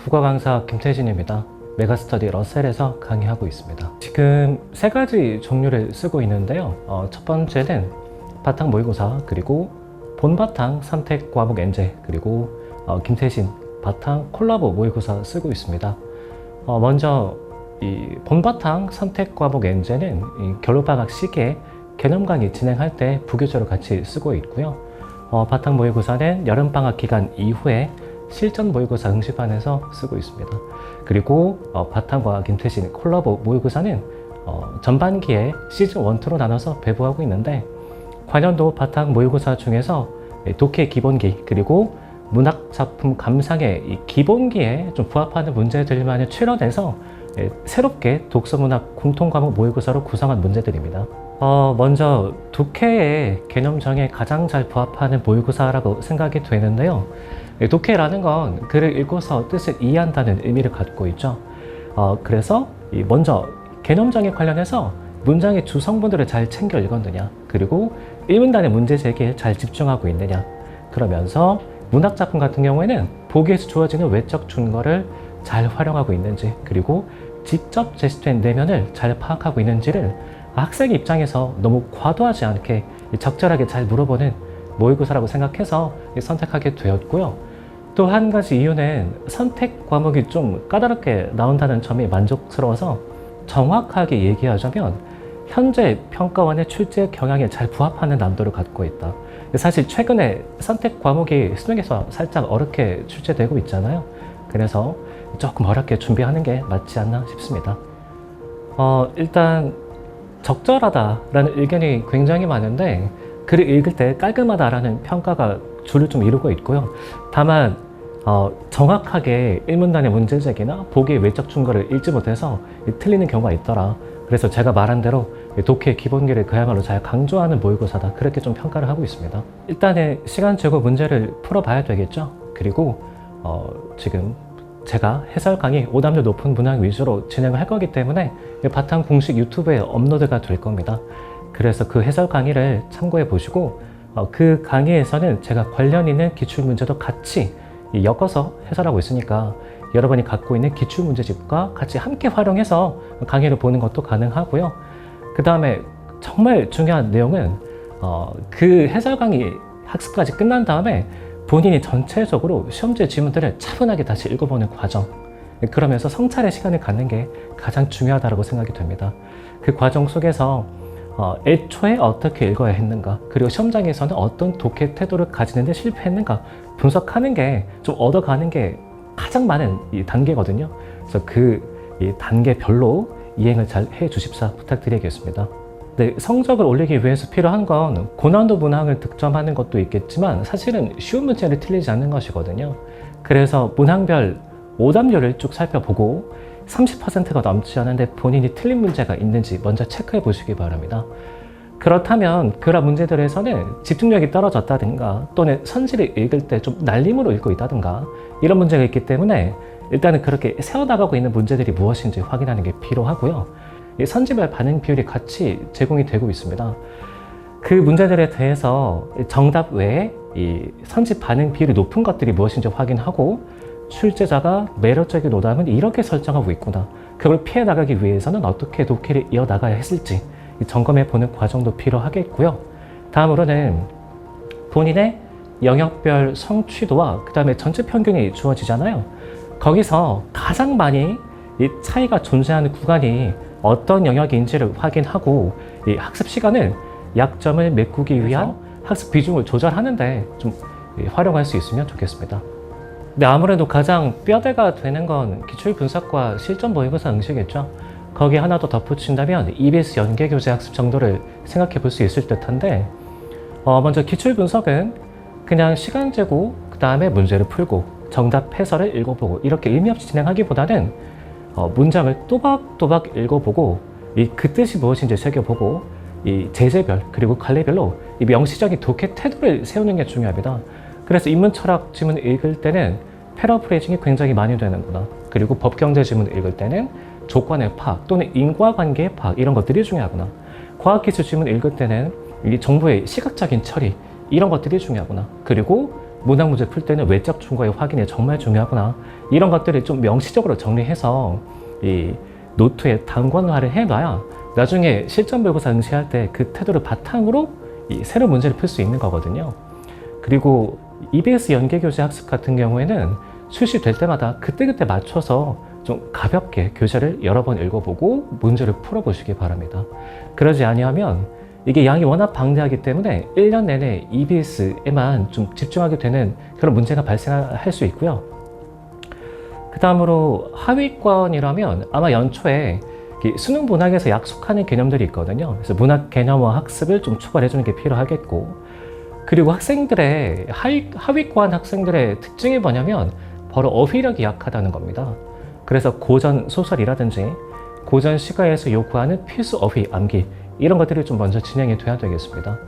국어 강사 김태진입니다. 메가스터디 러셀에서 강의하고 있습니다. 지금 세 가지 종류를 쓰고 있는데요. 첫 번째는 바탕 모의고사, 그리고 본바탕 선택 과목 엔제, 그리고 김태진 바탕 콜라보 모의고사 쓰고 있습니다. 먼저 이 본바탕 선택 과목 엔제는 겨울방학 시기에 개념 강의 진행할 때 부교재로 같이 쓰고 있고요. 바탕 모의고사는 여름방학 기간 이후에 실전 모의고사 응시반에서 쓰고 있습니다. 그리고 바탕과 김태진 콜라보 모의고사는 전반기에 시즌 1, 2로 나눠서 배부하고 있는데, 관련도 바탕 모의고사 중에서 독해 기본기, 그리고 문학작품 감상의 이 기본기에 좀 부합하는 문제들만을 추려내서 새롭게 독서문학 공통과목 모의고사로 구성한 문제들입니다. 먼저 독해의 개념정에 가장 잘 부합하는 모의고사라고 생각이 되는데요. 독해라는 건 글을 읽고서 뜻을 이해한다는 의미를 갖고 있죠. 그래서 먼저 개념정에 관련해서 문장의 주성분들을 잘 챙겨 읽었느냐, 그리고 일문단의 문제 제기에 잘 집중하고 있느냐, 그러면서 문학작품 같은 경우에는 보기에서 주어지는 외적 증거를 잘 활용하고 있는지, 그리고 직접 제시된 내면을 잘 파악하고 있는지를 학생 입장에서 너무 과도하지 않게 적절하게 잘 물어보는 모의고사라고 생각해서 선택하게 되었고요. 또 한 가지 이유는 선택 과목이 좀 까다롭게 나온다는 점이 만족스러워서, 정확하게 얘기하자면 현재 평가원의 출제 경향에 잘 부합하는 난도를 갖고 있다. 사실 최근에 선택 과목이 수능에서 살짝 어렵게 출제되고 있잖아요. 그래서 조금 어렵게 준비하는 게 맞지 않나 싶습니다. 일단 적절하다라는 의견이 굉장히 많은데, 글을 읽을 때 깔끔하다라는 평가가 주를 좀 이루고 있고요. 다만 정확하게 일문단의 문제제기나 보기의 외적 증거를 읽지 못해서 틀리는 경우가 있더라. 그래서 제가 말한 대로 독해 기본기를 그야말로 잘 강조하는 모의고사다, 그렇게 좀 평가를 하고 있습니다. 일단은 시간 재고 문제를 풀어봐야 되겠죠. 그리고 지금 제가 해설 강의 오답률 높은 문항 위주로 진행을 할 거기 때문에 바탕 공식 유튜브에 업로드가 될 겁니다. 그래서 그 해설 강의를 참고해 보시고, 그 강의에서는 제가 관련 있는 기출문제도 같이 엮어서 해설하고 있으니까 여러분이 갖고 있는 기출문제집과 같이 함께 활용해서 강의를 보는 것도 가능하고요. 그 다음에 정말 중요한 내용은 그 해설 강의 학습까지 끝난 다음에 본인이 전체적으로 시험지 지문들을 차분하게 다시 읽어보는 과정, 그러면서 성찰의 시간을 갖는 게 가장 중요하다고 생각이 됩니다. 그 과정 속에서 애초에 어떻게 읽어야 했는가, 그리고 시험장에서는 어떤 독해 태도를 가지는데 실패했는가 분석하는 게, 좀 얻어가는 게 가장 많은 이 단계거든요. 그래서 이 단계별로 이행을 잘 해주십사 부탁드리겠습니다. 네, 성적을 올리기 위해서 필요한 건 고난도 문항을 득점하는 것도 있겠지만, 사실은 쉬운 문제를 틀리지 않는 것이거든요. 그래서 문항별 오답률을 쭉 살펴보고 30%가 넘지 않은데 본인이 틀린 문제가 있는지 먼저 체크해 보시기 바랍니다. 그렇다면 그런 문제들에서는 집중력이 떨어졌다든가, 또는 선지를 읽을 때 좀 날림으로 읽고 있다든가, 이런 문제가 있기 때문에 일단은 그렇게 세워나가고 있는 문제들이 무엇인지 확인하는 게 필요하고요. 선지별 반응 비율이 같이 제공이 되고 있습니다. 그 문제들에 대해서 정답 외에 이 선지 반응 비율이 높은 것들이 무엇인지 확인하고, 출제자가 매력적인 오답은 이렇게 설정하고 있구나, 그걸 피해 나가기 위해서는 어떻게 독해를 이어나가야 했을지 점검해 보는 과정도 필요하겠고요. 다음으로는 본인의 영역별 성취도와 그 다음에 전체 평균이 주어지잖아요. 거기서 가장 많이 이 차이가 존재하는 구간이 어떤 영역인지를 확인하고, 이 학습 시간을 약점을 메꾸기 위한 학습 비중을 조절하는데 좀 활용할 수 있으면 좋겠습니다. 근데 아무래도 가장 뼈대가 되는 건 기출 분석과 실전 모의고사 응시겠죠. 거기에 하나 더 덧붙인다면 EBS 연계교재 학습 정도를 생각해 볼 수 있을 듯한데, 먼저 기출 분석은 그냥 시간 재고 그 다음에 문제를 풀고 정답 해설을 읽어보고 이렇게 의미 없이 진행하기보다는 문장을 또박또박 읽어보고 그 뜻이 무엇인지 새겨보고, 이 제재별 그리고 관례별로 이 명시적인 독해 태도를 세우는 게 중요합니다. 그래서 인문 철학 지문을 읽을 때는 패러프레이징이 굉장히 많이 되는구나, 그리고 법경제 지문을 읽을 때는 조건의 파악 또는 인과관계의 파악, 이런 것들이 중요하구나, 과학기술 지문을 읽을 때는 이 정보의 시각적인 처리, 이런 것들이 중요하구나, 그리고 문학 문제 풀 때는 외적 충고의 확인이 정말 중요하구나. 이런 것들을 좀 명시적으로 정리해서 이 노트에 단권화를 해놔야 나중에 실전 모의고사 응시할 때 그 태도를 바탕으로 이 새로운 문제를 풀 수 있는 거거든요. 그리고 EBS 연계교재 학습 같은 경우에는 출시될 때마다 그때그때 맞춰서 좀 가볍게 교재를 여러 번 읽어보고 문제를 풀어보시기 바랍니다. 그러지 아니하면 이게 양이 워낙 방대하기 때문에 1년 내내 EBS에만 좀 집중하게 되는 그런 문제가 발생할 수 있고요. 그 다음으로 하위권이라면 아마 연초에 수능 문학에서 약속하는 개념들이 있거든요. 그래서 문학 개념화 학습을 좀 추가해주는 게 필요하겠고, 그리고 학생들의 하위권 학생들의 특징이 뭐냐면 바로 어휘력이 약하다는 겁니다. 그래서 고전 소설이라든지 고전 시가에서 요구하는 필수 어휘 암기 이런 것들이 좀 먼저 진행이 돼야 되겠습니다.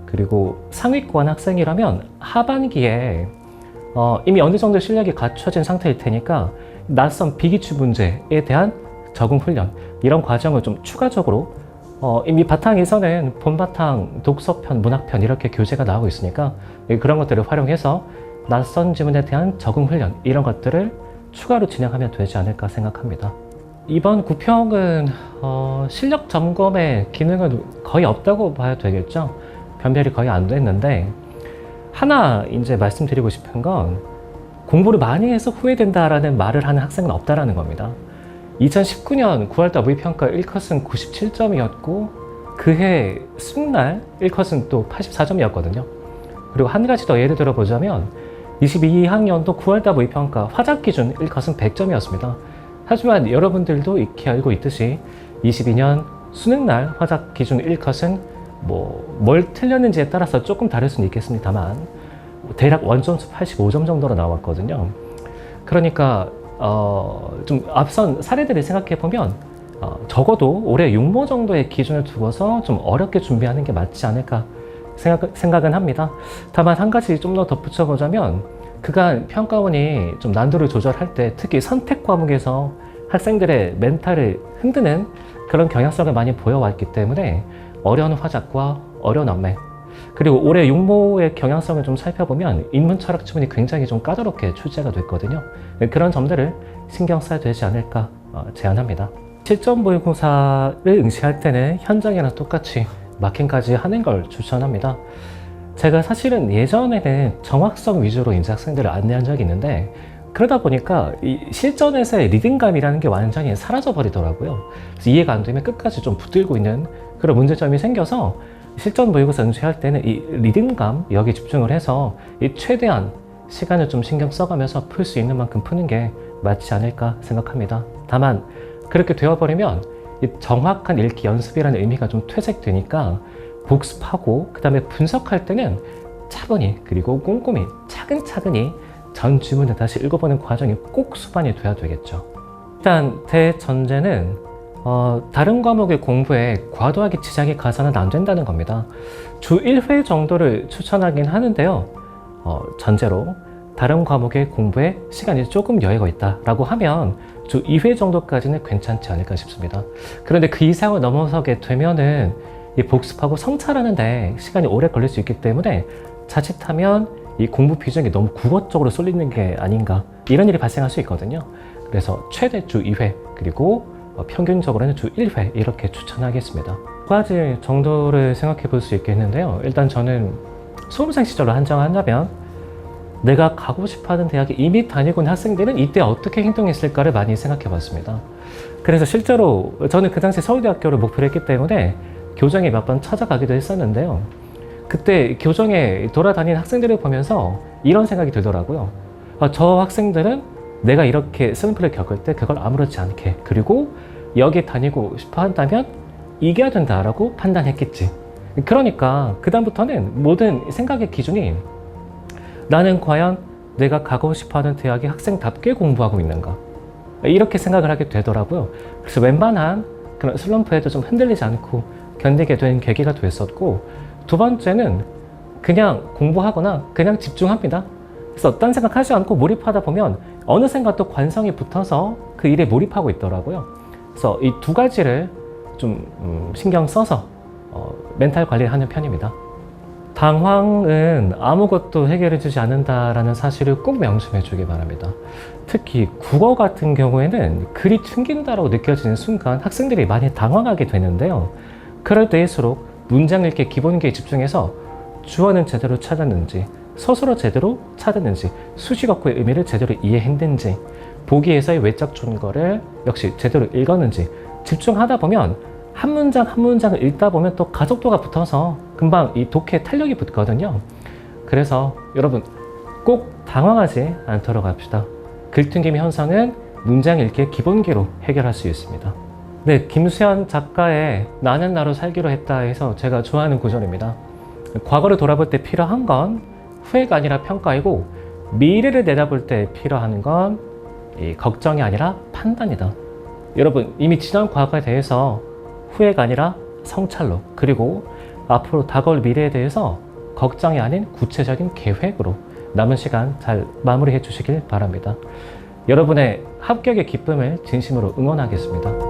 그리고 상위권 학생이라면 하반기에 이미 어느 정도 실력이 갖춰진 상태일 테니까 낯선 비기출 문제에 대한 적응 훈련 이런 과정을 좀 추가적으로 이미 바탕에서는 본바탕 독서편, 문학편 이렇게 교재가 나오고 있으니까 그런 것들을 활용해서 낯선 지문에 대한 적응 훈련 이런 것들을 추가로 진행하면 되지 않을까 생각합니다. 이번 구평은 실력 점검의 기능은 거의 없다고 봐야 되겠죠. 변별이 거의 안 됐는데 하나 이제 말씀드리고 싶은 건 공부를 많이 해서 후회된다라는 말을 하는 학생은 없다라는 겁니다. 2019년 9월달 모의평가 1컷은 97점이었고 그해 수능날 1컷은 또 84점이었거든요. 그리고 한 가지 더 예를 들어보자면 22학년도 9월달 모의평가 화작 기준 1컷은 100점이었습니다. 하지만 여러분들도 익히 알고 있듯이 22년 수능날 화작 기준 1컷은 뭘 틀렸는지에 따라서 조금 다를 수는 있겠습니다만 대략 원점수 85점 정도로 나왔거든요. 그러니까 좀 앞선 사례들을 생각해 보면 적어도 올해 6모 정도의 기준을 두고서 좀 어렵게 준비하는 게 맞지 않을까 생각은 합니다. 다만 한 가지 좀 더 덧붙여보자면 그간 평가원이 좀 난도를 조절할 때 특히 선택 과목에서 학생들의 멘탈을 흔드는 그런 경향성을 많이 보여왔기 때문에 어려운 화작과 어려운 언매 그리고 올해 6모의 경향성을 좀 살펴보면 인문 철학 지문이 굉장히 좀 까다롭게 출제가 됐거든요. 그런 점들을 신경 써야 되지 않을까 제안합니다. 실전 모의고사를 응시할 때는 현장이랑 똑같이 마킹까지 하는 걸 추천합니다. 제가 사실은 예전에는 정확성 위주로 이제 학생들을 안내한 적이 있는데 그러다 보니까 이 실전에서의 리듬감이라는 게 완전히 사라져 버리더라고요. 그래서 이해가 안 되면 끝까지 좀 붙들고 있는 그런 문제점이 생겨서 실전 모의고사 응시할 때는 이 리듬감 여기 집중을 해서 이 최대한 시간을 좀 신경 써가면서 풀 수 있는 만큼 푸는 게 맞지 않을까 생각합니다. 다만 그렇게 되어버리면 이 정확한 읽기 연습이라는 의미가 좀 퇴색되니까 복습하고 그 다음에 분석할 때는 차분히 그리고 꼼꼼히 차근차근히 전 지문을 다시 읽어보는 과정이 꼭 수반이 돼야 되겠죠. 일단 대전제는 다른 과목의 공부에 과도하게 지장이 가서는 안 된다는 겁니다. 주 1회 정도를 추천하긴 하는데요. 전제로 다른 과목의 공부에 시간이 조금 여유가 있다라고 하면 주 2회 정도까지는 괜찮지 않을까 싶습니다. 그런데 그 이상을 넘어서게 되면은 이 복습하고 성찰하는데 시간이 오래 걸릴 수 있기 때문에 자칫하면 이 공부 비중이 너무 국어적으로 쏠리는 게 아닌가 이런 일이 발생할 수 있거든요. 그래서 최대 주 2회 그리고 평균적으로는 주 1회 이렇게 추천하겠습니다. 두 가지 정도를 생각해 볼 수 있겠는데요. 일단 저는 수험생 시절로 한정한다면 내가 가고 싶어하는 대학에 이미 다니고 있는 학생들은 이때 어떻게 행동했을까를 많이 생각해 봤습니다. 그래서 실제로 저는 그 당시 서울대학교를 목표로 했기 때문에 교정에 몇 번 찾아가기도 했었는데요. 그때 교정에 돌아다니는 학생들을 보면서 이런 생각이 들더라고요. 저 학생들은 내가 이렇게 슬럼프를 겪을 때 그걸 아무렇지 않게 그리고 여기에 다니고 싶어 한다면 이겨야 된다라고 판단했겠지. 그러니까 그 다음부터는 모든 생각의 기준이 나는 과연 내가 가고 싶어하는 대학의 학생답게 공부하고 있는가 이렇게 생각을 하게 되더라고요. 그래서 웬만한 그런 슬럼프에도 좀 흔들리지 않고 견디게 된 계기가 됐었고 두 번째는 그냥 공부하거나 그냥 집중합니다. 그래서 어떤 생각하지 않고 몰입하다 보면 어느샌가 또 관성이 붙어서 그 일에 몰입하고 있더라고요. 그래서 이 두 가지를 좀 신경 써서 멘탈 관리를 하는 편입니다. 당황은 아무것도 해결해주지 않는다라는 사실을 꼭 명심해주기 바랍니다. 특히 국어 같은 경우에는 글이 튕긴다라고 느껴지는 순간 학생들이 많이 당황하게 되는데요. 그럴 때일수록 문장 읽기의 기본기에 집중해서 주어는 제대로 찾았는지, 서술어 제대로 찾았는지, 수식어구의 의미를 제대로 이해했는지, 보기에서의 외적 존거를 역시 제대로 읽었는지 집중하다 보면 한 문장 한 문장을 읽다 보면 또 가속도가 붙어서 금방 이 독해에 탄력이 붙거든요. 그래서 여러분 꼭 당황하지 않도록 합시다. 글튕김 현상은 문장 읽기의 기본기로 해결할 수 있습니다. 네, 김수현 작가의 나는 나로 살기로 했다 해서 제가 좋아하는 구절입니다. 과거를 돌아볼 때 필요한 건 후회가 아니라 평가이고 미래를 내다볼 때 필요한 건 걱정이 아니라 판단이다. 여러분 이미 지난 과거에 대해서 후회가 아니라 성찰로, 그리고 앞으로 다가올 미래에 대해서 걱정이 아닌 구체적인 계획으로 남은 시간 잘 마무리해 주시길 바랍니다. 여러분의 합격의 기쁨을 진심으로 응원하겠습니다.